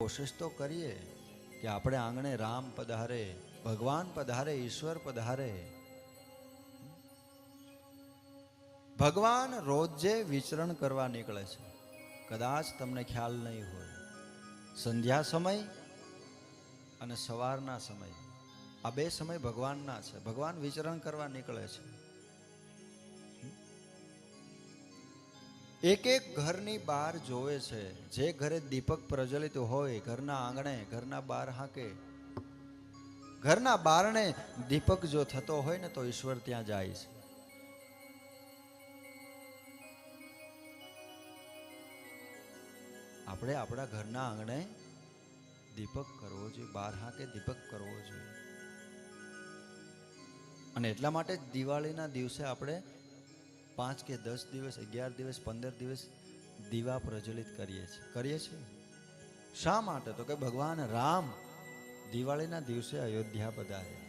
કોશિશ તો કરીએ કે આપણે આંગણે રામ પધારે, ભગવાન પધારે, ઈશ્વર પધારે. ભગવાન રોજે વિચરણ કરવા નીકળે છે. કદાચ તમને ખ્યાલ નહીં હોય, સંધ્યા સમય અને સવારના સમય, આ બે સમય ભગવાનના છે. ભગવાન વિચરણ કરવા નીકળે છે. એક એક ઘરની બહાર જોવે છે. જે ઘરે દીપક પ્રજ્વલિત હોય, ઘરના આંગણે, ઘરના બાર હાંકે, ઘરના બારણે દીપક જો થતો હોય ને, તો ઈશ્વર ત્યાં જાય છે. આપણે આપણા ઘરના આંગણે દીપક કરવો જોઈએ, બાર હાંકે દીપક કરવો જોઈએ. અને એટલા માટે દિવાળીના દિવસે આપણે 5 કે 10 દિવસ, 11 દિવસ, 15 દિવસ દીવા પ્રજ્વલિત કરીએ છીએ. શા માટે? તો કે ભગવાન રામ દિવાળીના દિવસે અયોધ્યા પધાર્યા.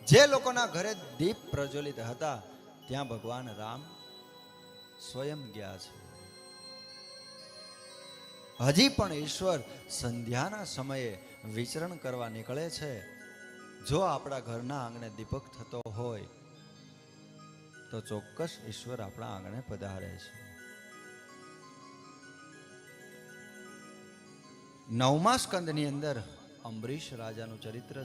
જે લોકોના ઘરે દીપ પ્રજ્વલિત હતા, ત્યાં ભગવાન રામ સ્વયં ગયા છે. હજી પણ ઈશ્વર સંધ્યાના સમયે વિચરણ કરવા નીકળે છે. જો આપણા ઘરના આંગણે દીપક થતો હોય તો ચોક્કસ ઈશ્વર આપણા આંગણે પધારે છે. 9મા સ્કંદની અંદર અંબરીશ રાજાનું ચરિત્ર